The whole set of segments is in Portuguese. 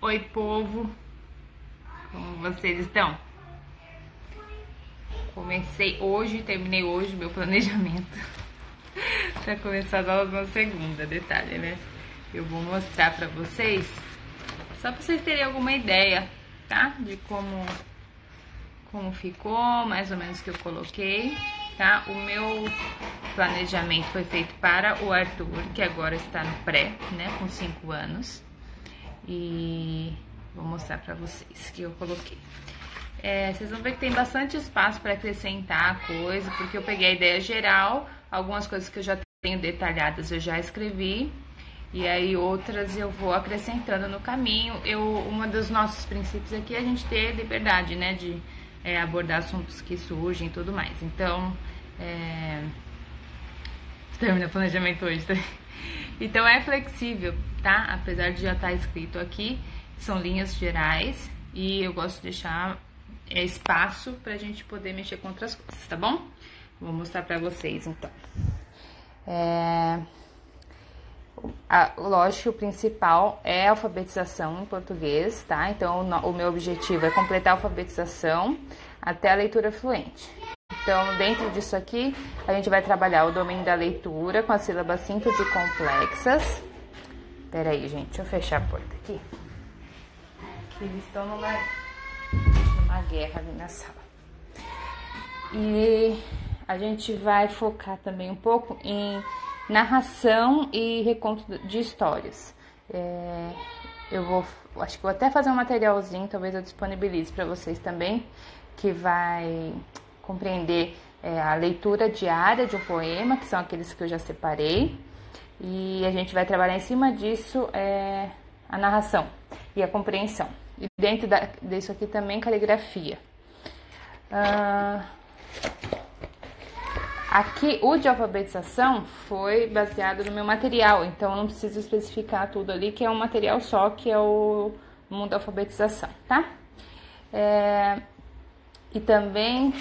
Oi, povo! Como vocês estão? Comecei hoje, terminei hoje meu planejamento para começar as aulas na segunda, detalhe, né? Eu vou mostrar para vocês, só para vocês terem alguma ideia, tá? De como ficou, mais ou menos o que eu coloquei, tá? O meu planejamento foi feito para o Arthur, que agora está no pré, né? Com 5 anos. E vou mostrar pra vocês que eu coloquei. Vocês vão ver que tem bastante espaço para acrescentar coisa, porque eu peguei a ideia geral, algumas coisas que eu já tenho detalhadas eu já escrevi, e aí outras eu vou acrescentando no caminho. Um dos nossos princípios aqui é a gente ter liberdade, né, de abordar assuntos que surgem e tudo mais. Então, termina o planejamento hoje, tá? Então é flexível, tá? Apesar de já estar escrito aqui, são linhas gerais e eu gosto de deixar espaço pra gente poder mexer com outras coisas, tá bom? Vou mostrar pra vocês, então. Lógico que o principal é a alfabetização em português, tá? Então o meu objetivo é completar a alfabetização até a leitura fluente. Então, dentro disso aqui, a gente vai trabalhar o domínio da leitura com as sílabas simples e complexas. Pera aí, gente, deixa eu fechar a porta aqui. Eles estão numa guerra ali na sala. E a gente vai focar também um pouco em narração e reconto de histórias. Acho que vou até fazer um materialzinho, talvez eu disponibilize para vocês também, que vai compreender a leitura diária de um poema, que são aqueles que eu já separei, e a gente vai trabalhar em cima disso a narração e a compreensão. E dentro disso aqui também caligrafia. Aqui o de alfabetização foi baseado no meu material, então eu não preciso especificar tudo ali, que é um material só, que é o mundo da alfabetização, tá? E também,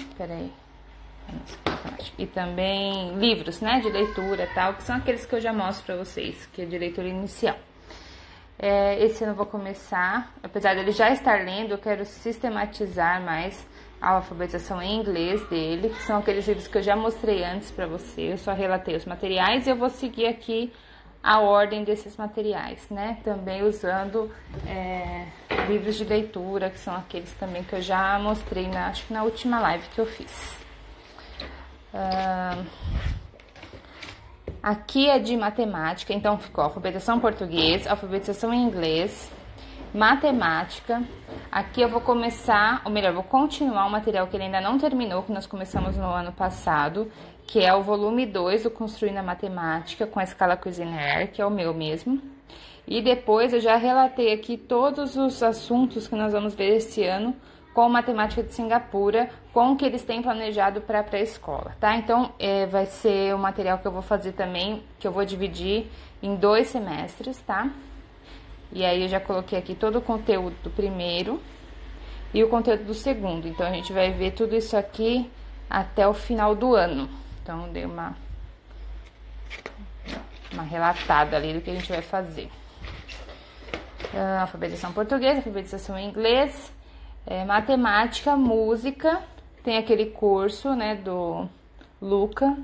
e também livros, né, de leitura e tal, que são aqueles que eu já mostro pra vocês, que é de leitura inicial. Esse ano eu vou começar, apesar dele já estar lendo, eu quero sistematizar mais a alfabetização em inglês dele, que são aqueles livros que eu já mostrei antes pra você, eu só relatei os materiais e eu vou seguir aqui a ordem desses materiais, né? Também usando livros de leitura, que são aqueles também que eu já mostrei, acho que na última live que eu fiz. Aqui é de matemática, então ficou alfabetização português, alfabetização em inglês, matemática. Aqui eu vou começar, ou melhor, vou continuar um material que ele ainda não terminou, que nós começamos no ano passado, que é o volume 2 do Construindo a Matemática, com a escala Cuisenaire, que é o meu mesmo. E depois eu já relatei aqui todos os assuntos que nós vamos ver esse ano com matemática de Singapura, com o que eles têm planejado para a pré-escola, tá? Então, vai ser um material que eu vou fazer também, que eu vou dividir em 2 semestres, tá? E aí eu já coloquei aqui todo o conteúdo do primeiro e o conteúdo do segundo. Então, a gente vai ver tudo isso aqui até o final do ano. Então, dei uma relatada ali do que a gente vai fazer. Alfabetização portuguesa, alfabetização em inglês, matemática, música. Tem aquele curso, né, do Luca.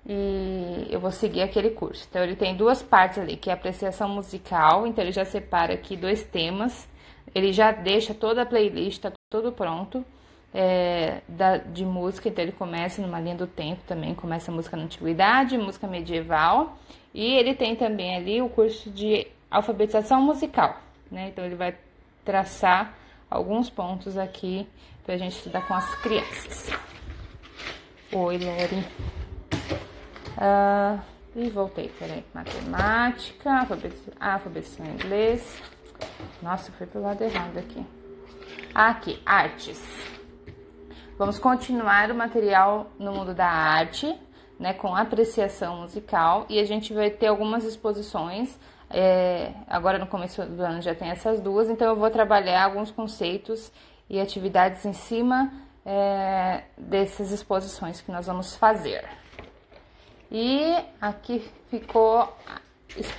E eu vou seguir aquele curso. Então, ele tem 2 partes ali, que é a apreciação musical. Então, ele já separa aqui 2 temas. Ele já deixa toda a playlist, tá tudo pronto, de música. Então, ele começa numa linha do tempo também. Começa a música na antiguidade, música medieval. E ele tem também ali o curso de alfabetização musical, né? Então, ele vai traçar alguns pontos aqui pra gente estudar com as crianças. Oi, Lori. E voltei, peraí. Matemática, alfabetização em inglês. Nossa, foi pro lado errado aqui. Aqui, artes. Vamos continuar o material no mundo da arte, né, com apreciação musical. E a gente vai ter algumas exposições. Agora no começo do ano já tem essas 2, então eu vou trabalhar alguns conceitos e atividades em cima dessas exposições que nós vamos fazer. E aqui ficou,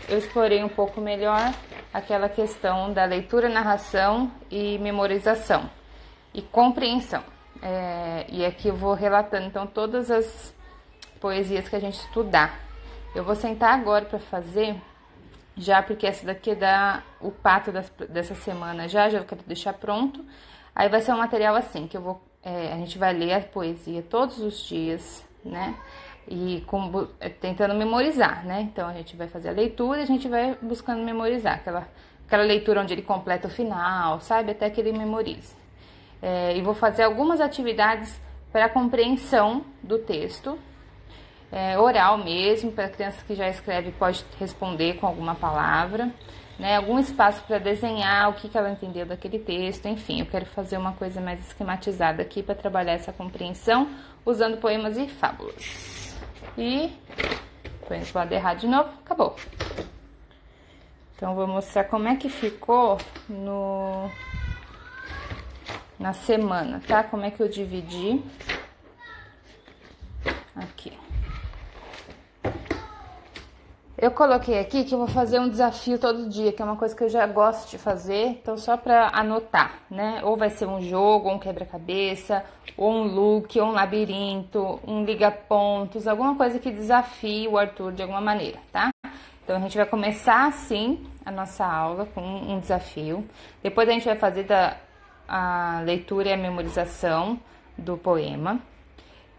eu explorei um pouco melhor aquela questão da leitura, narração e memorização e compreensão. E aqui eu vou relatando então todas as poesias que a gente estudar. Eu vou sentar agora para fazer, já porque essa daqui é o pato dessa semana, já eu quero deixar pronto. Aí vai ser um material assim, que a gente vai ler a poesia todos os dias, né? E tentando memorizar, né? Então a gente vai fazer a leitura e a gente vai buscando memorizar. Aquela leitura onde ele completa o final, sabe? Até que ele memorize. E vou fazer algumas atividades para a compreensão do texto, oral mesmo, para a criança que já escreve pode responder com alguma palavra, né? Algum espaço para desenhar o que ela entendeu daquele texto, enfim, eu quero fazer uma coisa mais esquematizada aqui para trabalhar essa compreensão usando poemas e fábulas. E põe o lado errado de novo, acabou. Então vou mostrar como é que ficou na semana, tá? Como é que eu dividi aqui. Eu coloquei aqui que eu vou fazer um desafio todo dia, que é uma coisa que eu já gosto de fazer, então só para anotar, né? Ou vai ser um jogo, ou um quebra-cabeça, ou um look, ou um labirinto, um liga-pontos, alguma coisa que desafie o Arthur de alguma maneira, tá? Então a gente vai começar assim a nossa aula com um desafio. Depois a gente vai fazer a leitura e a memorização do poema.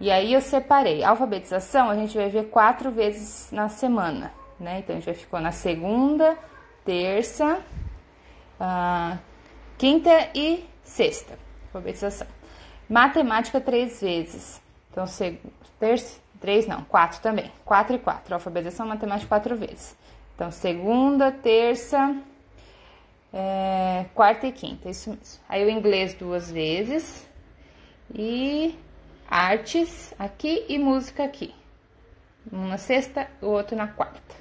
E aí eu separei. A alfabetização a gente vai ver 4 vezes na semana, né? Então a gente vai ficar na segunda, terça, quinta e sexta. Alfabetização. Matemática 3 vezes. Então, terça, 3 não, 4 também. 4 e 4. Alfabetização, matemática 4 vezes. Então, segunda, terça, quarta e quinta, isso mesmo. Aí o inglês 2 vezes. E artes aqui e música aqui. Um na sexta, o outro na quarta.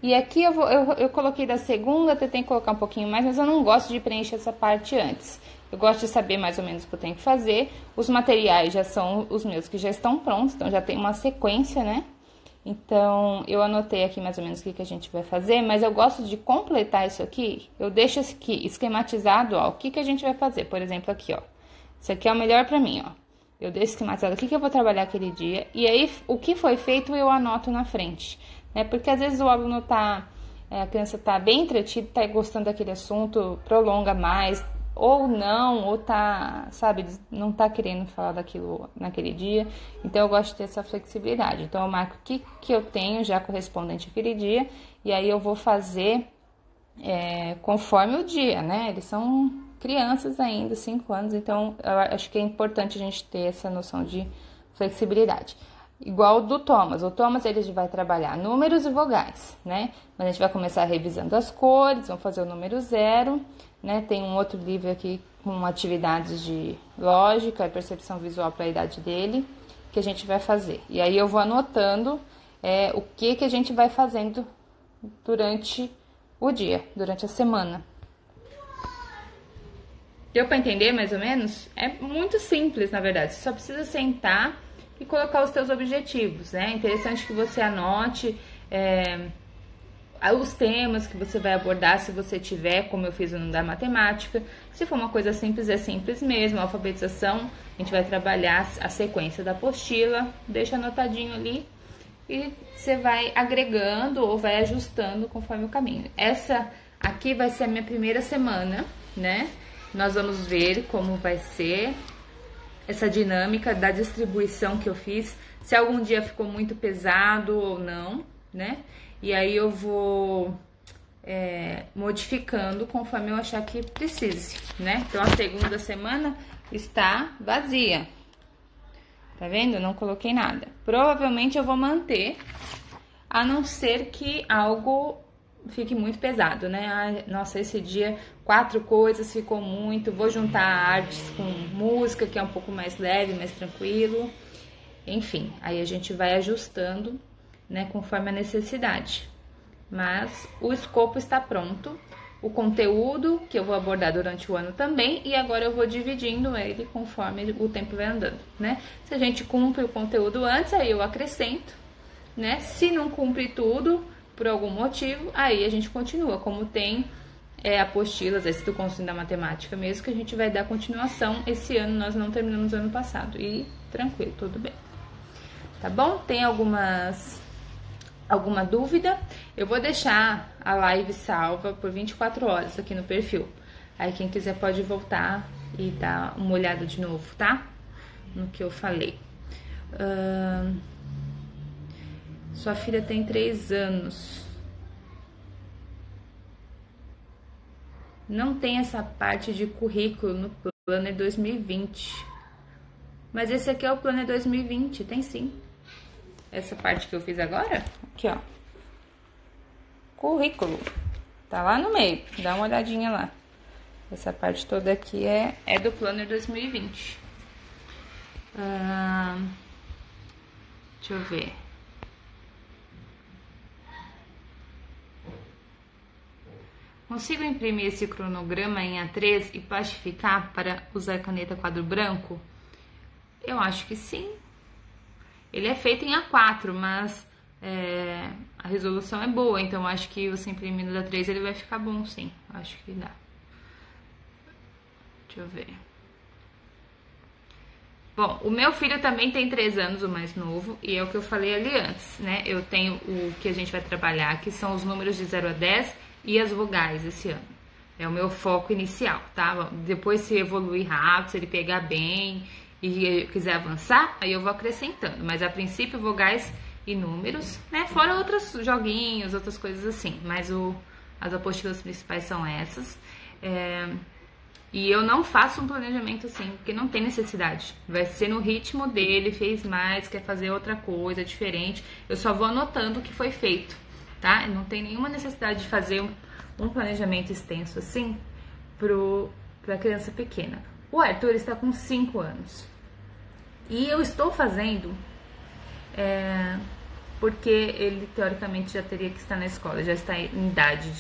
E aqui eu coloquei da segunda, tentei colocar um pouquinho mais, mas eu não gosto de preencher essa parte antes. Eu gosto de saber mais ou menos o que eu tenho que fazer. Os materiais já são os meus que já estão prontos, então já tem uma sequência, né? Então, eu anotei aqui mais ou menos o que a gente vai fazer, mas eu gosto de completar isso aqui. Eu deixo isso aqui esquematizado, ó, o que a gente vai fazer. Por exemplo, aqui, ó. Isso aqui é o melhor pra mim, ó. Eu deixo esquematizado o que eu vou trabalhar aquele dia. E aí, o que foi feito, eu anoto na frente, né? Porque às vezes o aluno a criança tá bem entretida, tá gostando daquele assunto, prolonga mais, ou não, ou tá, sabe, não tá querendo falar daquilo naquele dia. Então, eu gosto de ter essa flexibilidade. Então, eu marco o que eu tenho já correspondente àquele dia, e aí eu vou fazer conforme o dia, né? Eles são crianças ainda, 5 anos, então eu acho que é importante a gente ter essa noção de flexibilidade. Igual do Thomas. O Thomas, ele vai trabalhar números e vogais, né? Mas a gente vai começar revisando as cores, vamos fazer o número 0, né? Tem um outro livro aqui com atividades de lógica e percepção visual para a idade dele, que a gente vai fazer. E aí eu vou anotando o que a gente vai fazendo durante o dia, durante a semana. Deu para entender mais ou menos? É muito simples, na verdade. Você só precisa sentar e colocar os seus objetivos, né? É interessante que você anote os temas que você vai abordar, se você tiver, como eu fiz no da matemática. Se for uma coisa simples, é simples mesmo. A alfabetização, a gente vai trabalhar a sequência da apostila, deixa anotadinho ali e você vai agregando ou vai ajustando conforme o caminho. Essa aqui vai ser a minha primeira semana, né? Nós vamos ver como vai ser essa dinâmica da distribuição que eu fiz, se algum dia ficou muito pesado ou não, né? E aí eu vou modificando conforme eu achar que precise, né? Então, a segunda semana está vazia. Tá vendo? Eu não coloquei nada. Provavelmente eu vou manter, a não ser que algo fique muito pesado, né? Ai, nossa, esse dia 4 coisas ficou muito. Vou juntar artes com música, que é um pouco mais leve, mais tranquilo. Enfim, aí a gente vai ajustando, né, conforme a necessidade. Mas o escopo está pronto. O conteúdo que eu vou abordar durante o ano também, e agora eu vou dividindo ele conforme o tempo vai andando, né? Se a gente cumpre o conteúdo antes, aí eu acrescento, né? Se não cumpre tudo, por algum motivo, aí a gente continua. Como tem apostilas, esse do consumo da matemática mesmo, que a gente vai dar continuação esse ano. Nós não terminamos o ano passado. E tranquilo, tudo bem. Tá bom? Tem alguma dúvida? Eu vou deixar a live salva por 24 horas aqui no perfil. Aí quem quiser pode voltar e dar uma olhada de novo, tá? No que eu falei. Sua filha tem 3 anos. Não tem essa parte de currículo no Planner 2020. Mas esse aqui é o Planner 2020, tem sim. Essa parte que eu fiz agora, aqui ó. Currículo. Tá lá no meio, dá uma olhadinha lá. Essa parte toda aqui é do Planner 2020. Deixa eu ver. Consigo imprimir esse cronograma em A3 e plastificar para usar caneta quadro branco? Eu acho que sim. Ele é feito em A4, mas a resolução é boa, então acho que você imprimindo da A3 ele vai ficar bom, sim. Acho que dá. Deixa eu ver. Bom, o meu filho também tem 3 anos, o mais novo, e é o que eu falei ali antes, né? Eu tenho o que a gente vai trabalhar, que são os números de 0 a 10 e as vogais esse ano. É o meu foco inicial, tá? Depois, se evoluir rápido, se ele pegar bem e quiser avançar, aí eu vou acrescentando. Mas a princípio, vogais e números, né? Fora outros joguinhos, outras coisas assim. Mas as apostilas principais são essas. E eu não faço um planejamento assim, porque não tem necessidade. Vai ser no ritmo dele, fez mais, quer fazer outra coisa diferente. Eu só vou anotando o que foi feito, tá? Não tem nenhuma necessidade de fazer um planejamento extenso assim pra criança pequena. O Arthur está com 5 anos. E eu estou fazendo porque ele teoricamente já teria que estar na escola, já está em idade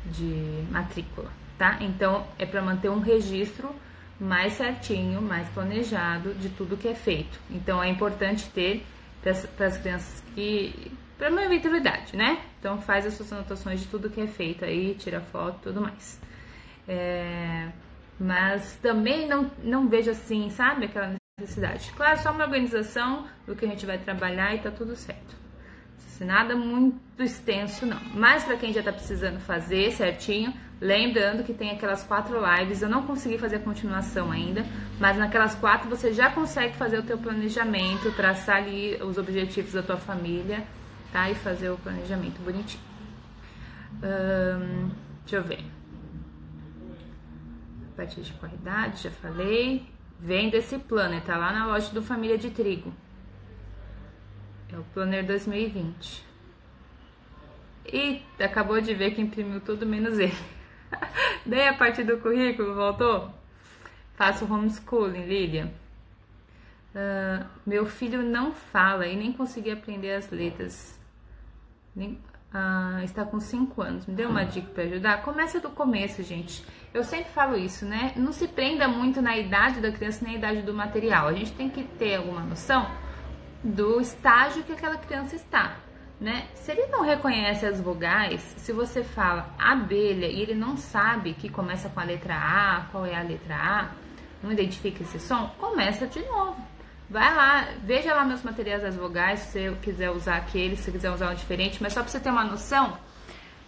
de matrícula. Tá? Então, é para manter um registro mais certinho, mais planejado de tudo que é feito. Então, é importante ter para as crianças para uma eventualidade, né? Então, faz as suas anotações de tudo que é feito aí, tira foto e tudo mais. Mas também não vejo assim, sabe? Aquela necessidade. Claro, só uma organização do que a gente vai trabalhar e tá tudo certo. Nada muito extenso, não. Mas para quem já tá precisando fazer certinho, lembrando que tem aquelas 4 lives, eu não consegui fazer a continuação ainda, mas naquelas 4 você já consegue fazer o teu planejamento, traçar ali os objetivos da tua família, tá? E fazer o planejamento bonitinho. Deixa eu ver. Partir de qualidade, já falei. Vendo esse planner, tá lá na loja do Família de Trigo. É o Planner 2020. E acabou de ver que imprimiu tudo menos ele. Daí a parte do currículo, voltou? Faço homeschooling, Lília. Meu filho não fala e nem conseguiu aprender as letras. Está com 5 anos. Me deu uma dica para ajudar? Começa do começo, gente. Eu sempre falo isso, né? Não se prenda muito na idade da criança nem na idade do material. A gente tem que ter alguma noção do estágio que aquela criança está, né? Se ele não reconhece as vogais, se você fala abelha e ele não sabe que começa com a letra A, qual é a letra A, não identifica esse som, começa de novo. Vai lá, veja lá meus materiais das vogais, se você quiser usar aquele, se você quiser usar um diferente, mas só para você ter uma noção,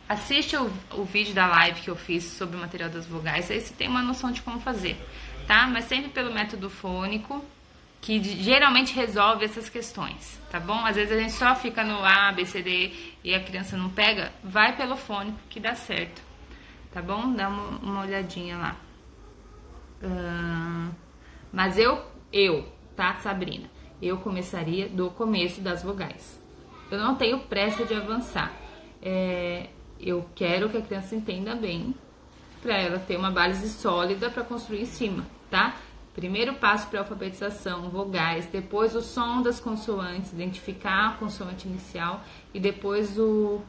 assiste o vídeo da live que eu fiz sobre o material das vogais, aí você tem uma noção de como fazer, tá? Mas sempre pelo método fônico, que geralmente resolve essas questões, tá bom? Às vezes a gente só fica no A, B, C, D e a criança não pega, vai pelo fônico que dá certo, tá bom? Dá uma olhadinha lá. Mas tá, Sabrina? Eu começaria do começo das vogais. Eu não tenho pressa de avançar. Eu quero que a criança entenda bem, para ela ter uma base sólida para construir em cima, tá? Primeiro passo para a alfabetização, vogais, depois o som das consoantes, identificar a consoante inicial e depois o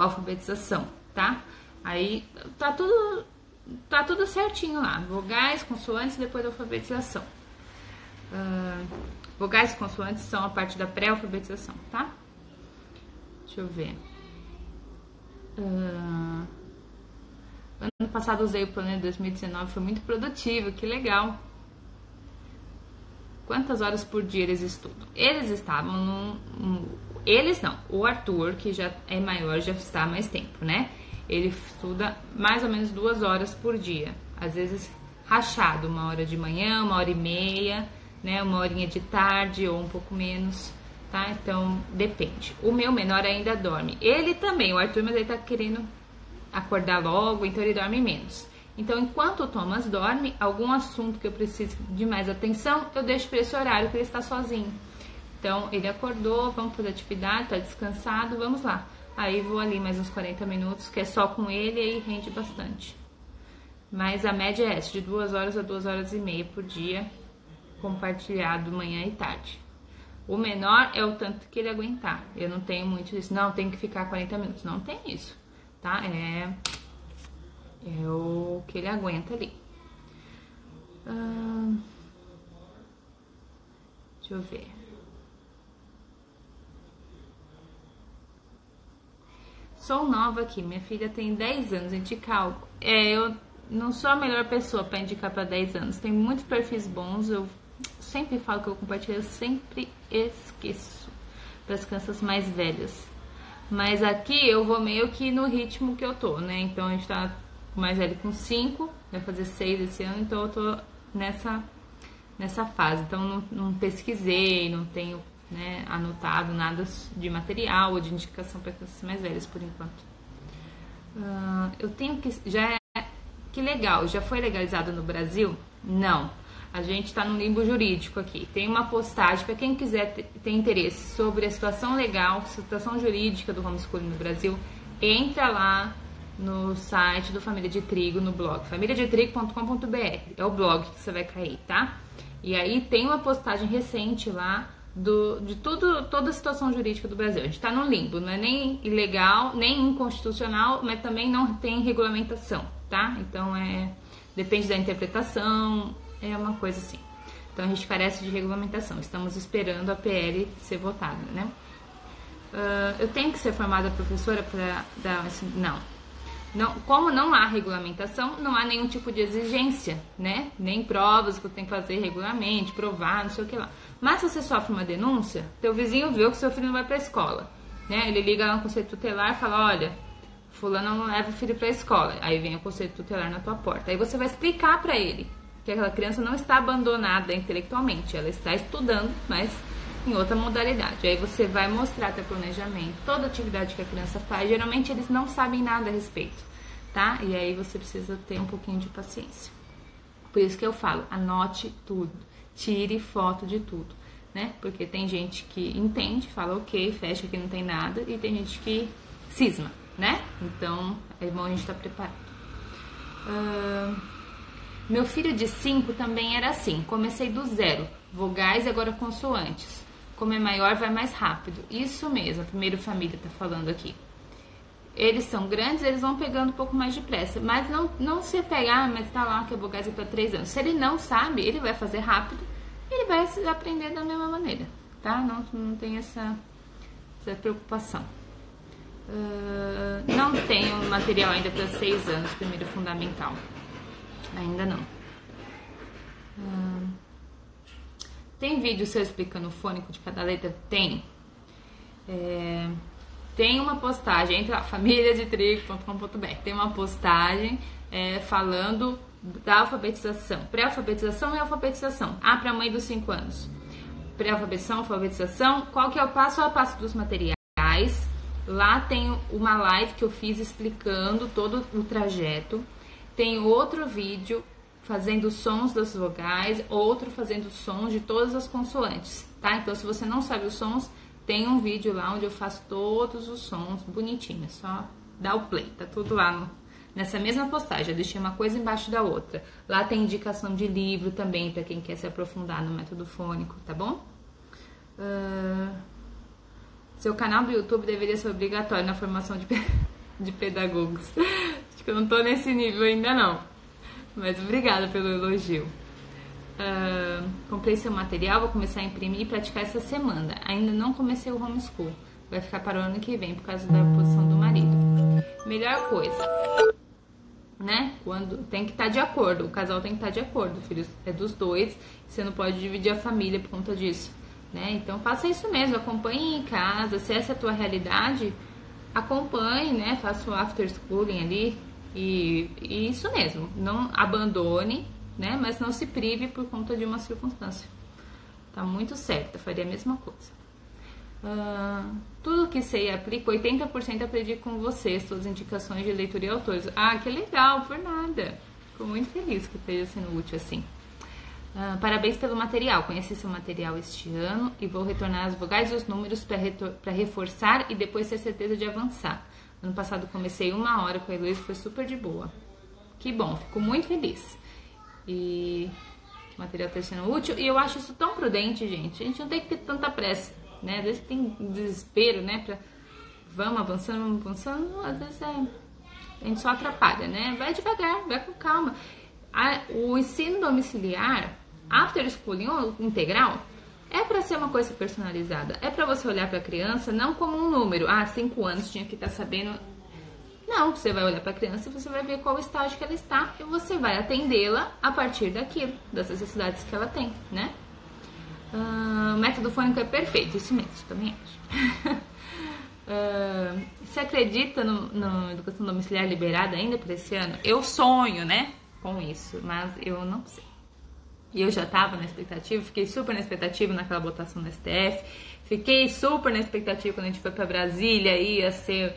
alfabetização, tá? Aí tá tudo certinho lá, vogais, consoantes e depois a alfabetização. Vogais e consoantes são a parte da pré-alfabetização, tá? Deixa eu ver. ano passado usei o plano de 2019, foi muito produtivo, que legal. Quantas horas por dia eles estudam? Eles estavam eles não, o Arthur, que já é maior, já está há mais tempo, né? Ele estuda mais ou menos 2 horas por dia. Às vezes rachado, 1 hora de manhã, 1h30, né? 1 horinha de tarde ou um pouco menos, tá? Então, depende. O meu menor ainda dorme. Ele também, o Arthur, mas ele tá querendo acordar logo, então ele dorme menos. Então, enquanto o Thomas dorme, algum assunto que eu preciso de mais atenção, eu deixo para esse horário que ele está sozinho. Então, ele acordou, vamos fazer atividade, tá descansado, vamos lá. Aí vou ali mais uns 40 minutos, que é só com ele, e aí rende bastante. Mas a média é essa, de 2 horas a 2h30 por dia, compartilhado manhã e tarde. O menor é o tanto que ele aguentar. Eu não tenho muito isso, não, tem que ficar 40 minutos. Não tem isso, tá? É o que ele aguenta ali. Deixa eu ver. Sou nova aqui, minha filha tem 10 anos, indicar algo. Eu não sou a melhor pessoa para indicar para 10 anos. Tem muitos perfis bons, eu sempre falo que eu compartilho, eu sempre esqueço para as crianças mais velhas. Mas aqui eu vou meio que no ritmo que eu tô, né? Então a gente tá mais velho com 5, vai fazer 6 esse ano, então eu tô nessa fase. Então não pesquisei, não tenho, né, anotado nada de material ou de indicação para crianças mais velhas por enquanto. Eu tenho que... Que legal, já foi legalizado no Brasil? Não. A gente está no limbo jurídico aqui. Tem uma postagem para quem quiser ter interesse sobre a situação legal, situação jurídica do homeschooling no Brasil. Entra lá no site do Família de Trigo, no blog familiadetrigo.com.br. É o blog que você vai cair, tá? E aí tem uma postagem recente lá de toda a situação jurídica do Brasil. A gente está no limbo, não é nem ilegal, nem inconstitucional, mas também não tem regulamentação, tá? Então depende da interpretação, é uma coisa assim. Então a gente carece de regulamentação. Estamos esperando a PL ser votada, né? Eu tenho que ser formada professora para dar esse... Não, como não há regulamentação, não há nenhum tipo de exigência, né? Nem provas que você tem que fazer regularmente, provar, não sei o que lá. Mas se você sofre uma denúncia, teu vizinho viu que seu filho não vai pra escola, né? Ele liga lá no conselho tutelar e fala, olha, fulano não leva o filho pra escola. Aí vem o conselho tutelar na tua porta. Aí você vai explicar pra ele que aquela criança não está abandonada intelectualmente, ela está estudando, mas em outra modalidade. Aí você vai mostrar teu planejamento, toda atividade que a criança faz. Geralmente eles não sabem nada a respeito, tá? E aí você precisa ter um pouquinho de paciência. Por isso que eu falo, anote tudo, tire foto de tudo, né? Porque tem gente que entende, fala ok, fecha que não tem nada, e tem gente que cisma, né? Então é bom a gente estar preparado. Meu filho de 5 também era assim, comecei do zero, vogais e agora consoantes. Como é maior, vai mais rápido. Isso mesmo, a primeira família tá falando aqui. Eles são grandes, eles vão pegando um pouco mais depressa. Mas não se pegar, mas tá lá que é vogais é para 3 anos. Se ele não sabe, ele vai fazer rápido, ele vai aprender da mesma maneira, tá? Não tem essa preocupação. Não tenho material ainda para 6 anos, primeiro fundamental. Ainda não. Tem vídeo seu explicando o fônico de cada letra? Tem. Tem uma postagem, entra lá, familiadetrigo.com.br. Tem uma postagem falando da alfabetização. Pré-alfabetização e alfabetização. Para a mãe dos 5 anos. Pré-alfabetização, alfabetização. Qual que é o passo a passo dos materiais? Lá tem uma live que eu fiz explicando todo o trajeto. Tem outro vídeo fazendo sons das vogais, outro fazendo sons de todas as consoantes, tá? Então, se você não sabe os sons, tem um vídeo lá onde eu faço todos os sons bonitinho, é só dar o play, tá tudo lá nessa mesma postagem, eu deixei uma coisa embaixo da outra. Lá tem indicação de livro também, para quem quer se aprofundar no método fônico, tá bom? Seu canal do YouTube deveria ser obrigatório na formação de pedagogos. Acho que eu não tô nesse nível ainda não. Mas obrigada pelo elogio. Comprei seu material, vou começar a imprimir e praticar essa semana. Ainda não comecei o homeschool. Vai ficar para o ano que vem por causa da posição do marido. Melhor coisa. né? Quando tem que estar de acordo, o casal tem que estar de acordo, o filho é dos dois, você não pode dividir a família por conta disso, né? Então faça isso mesmo, acompanhe em casa, se essa é a tua realidade, acompanhe, né? Faça o after schooling ali e isso mesmo, não abandone, né? Mas não se prive por conta de uma circunstância. Tá muito certo, eu faria a mesma coisa. Tudo que sei e aplico, 80% aprendi com você, suas indicações de leitura e autores. Ah, que legal, por nada. Fico muito feliz que esteja sendo útil assim. Parabéns pelo material, conheci seu material este ano e vou retornar as vogais e os números para reforçar e depois ter certeza de avançar. Ano passado comecei 1 hora com a Heloísa e foi super de boa. Que bom, fico muito feliz. E o material está sendo útil e eu acho isso tão prudente, gente. A gente não tem que ter tanta pressa, né? Às vezes tem desespero, né? Vamos avançando, às vezes a gente só atrapalha, né? Vai devagar, vai com calma. O ensino domiciliar, after schooling ou integral, é para ser uma coisa personalizada. É para você olhar para a criança não como um número. 5 anos tinha que estar sabendo. Não, você vai olhar para a criança e você vai ver qual estágio que ela está e você vai atendê-la a partir daquilo, das necessidades que ela tem, né? O método fônico é perfeito, isso mesmo, também acho. Você acredita no educação domiciliar liberada ainda para esse ano? Eu sonho, né, com isso, mas eu não sei. E eu já estava na expectativa, fiquei super na expectativa naquela votação no STF, fiquei super na expectativa quando a gente foi para Brasília, ia ser...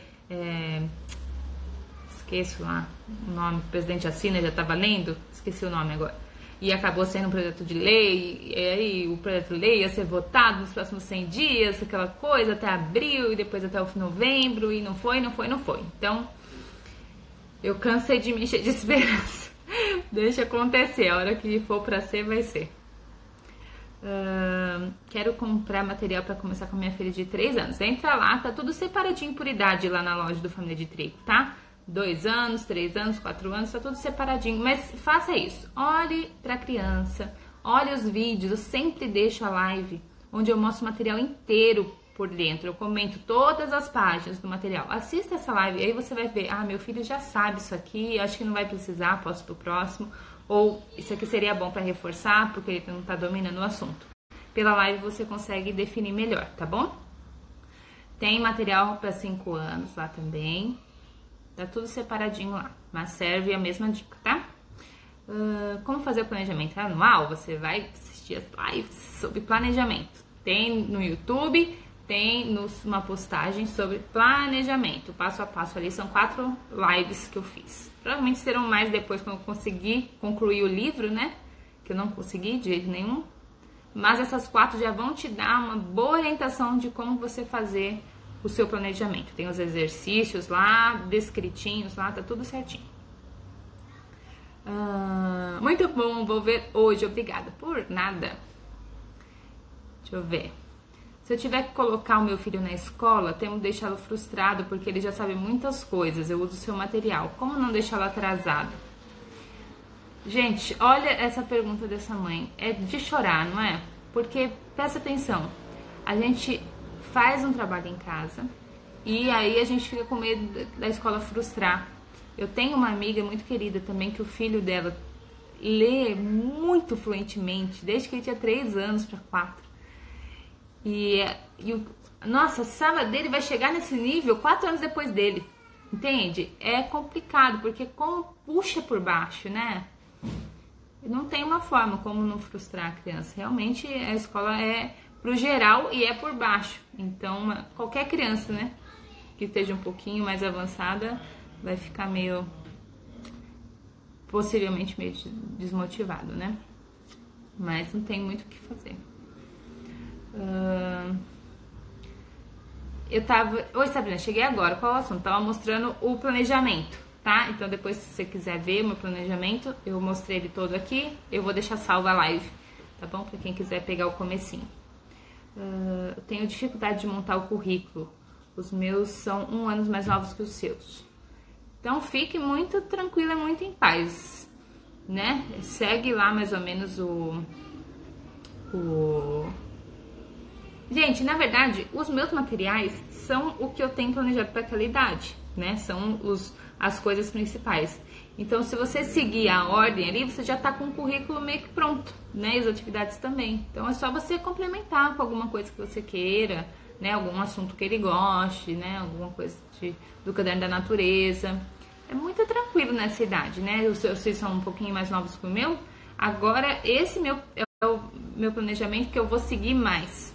esqueço lá o nome que o presidente assina, já estava lendo, esqueci o nome agora. E acabou sendo um projeto de lei, e aí o projeto de lei ia ser votado nos próximos 100 dias, aquela coisa, até abril, e depois até o fim de novembro, e não foi. Então, eu cansei de me encher de esperança. Deixa acontecer, a hora que for pra ser, vai ser. Quero comprar material para começar com a minha filha de 3 anos. Entra lá, tá tudo separadinho por idade lá na loja do Família de Trigo, tá? 2 anos, 3 anos, 4 anos, tá tudo separadinho. Mas faça isso. Olhe pra criança, olhe os vídeos. Eu sempre deixo a live onde eu mostro o material inteiro por dentro. Eu comento todas as páginas do material. Assista essa live, aí você vai ver. Meu filho já sabe isso aqui, acho que não vai precisar, posso pro próximo. Ou isso aqui seria bom para reforçar, porque ele não tá dominando o assunto. Pela live você consegue definir melhor, tá bom? Tem material para 5 anos lá também. Tá tudo separadinho lá, mas serve a mesma dica, tá? Como fazer o planejamento anual? Você vai assistir as lives sobre planejamento. Tem no YouTube, tem uma postagem sobre planejamento, passo a passo ali. São 4 lives que eu fiz. Provavelmente serão mais depois quando eu conseguir concluir o livro, né? Que eu não consegui de jeito nenhum. Mas essas 4 já vão te dar uma boa orientação de como você fazer o seu planejamento. Tem os exercícios lá, descritinhos lá, tá tudo certinho. Muito bom, vou ver hoje, obrigada. Por nada. Deixa eu ver. Se eu tiver que colocar o meu filho na escola, temo deixá-lo frustrado porque ele já sabe muitas coisas. Eu uso o seu material. Como não deixá-lo atrasado? Gente, olha essa pergunta dessa mãe. É de chorar, não é? Porque, presta atenção, a gente faz um trabalho em casa e aí a gente fica com medo da escola frustrar. Eu tenho uma amiga muito querida também que o filho dela lê muito fluentemente, desde que ele tinha 3 anos para 4. Nossa, a sala dele vai chegar nesse nível 4 anos depois dele, entende? É complicado, porque como puxa por baixo, né? Não tem uma forma como não frustrar a criança. Realmente a escola é pro geral e é por baixo. Então, qualquer criança, né, que esteja um pouquinho mais avançada, vai ficar possivelmente meio desmotivado, né? Mas não tem muito o que fazer. Oi, Sabrina, cheguei agora. Qual é o assunto? Tava mostrando o planejamento, tá? Então, depois, se você quiser ver meu planejamento, eu mostrei ele todo aqui. Eu vou deixar salva a live, tá bom? Pra quem quiser pegar o comecinho. Eu tenho dificuldade de montar o currículo. Os meus são 1 ano mais novos que os seus. Então fique muito tranquila, muito em paz, né? Segue lá mais ou menos Gente, na verdade, os meus materiais são o que eu tenho planejado para aquela idade, né? São as coisas principais. Então, se você seguir a ordem ali, você já tá com o currículo meio que pronto, né? E as atividades também. Então, é só você complementar com alguma coisa que você queira, né? Algum assunto que ele goste, né? Alguma coisa do caderno da natureza. É muito tranquilo nessa idade, né? Vocês são um pouquinho mais novos que o meu. Agora, esse é o meu planejamento que eu vou seguir mais.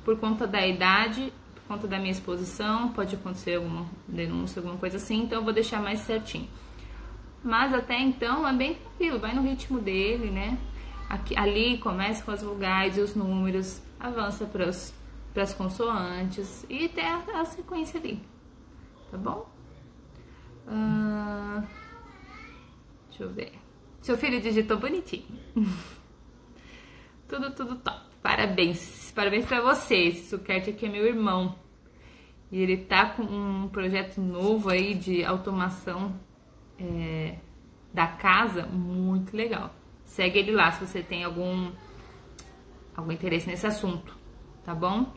Por conta da idade, por conta da minha exposição, pode acontecer alguma denúncia, alguma coisa assim, então eu vou deixar mais certinho. Mas até então é bem tranquilo, vai no ritmo dele, né? Ali começa com as vogais e os números, avança para as consoantes e tem a sequência ali, tá bom? Deixa eu ver. Seu filho digitou bonitinho. Tudo top. Parabéns pra vocês. Esse Suquete aqui é meu irmão. E ele tá com um projeto novo aí de automação da casa, muito legal. Segue ele lá se você tem algum interesse nesse assunto, tá bom?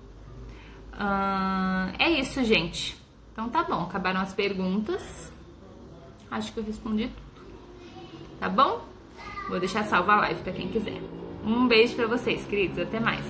É isso, gente. Então tá bom, acabaram as perguntas. Acho que eu respondi tudo, tá bom? Vou deixar salva a live pra quem quiser. Um beijo pra vocês, queridos. Até mais.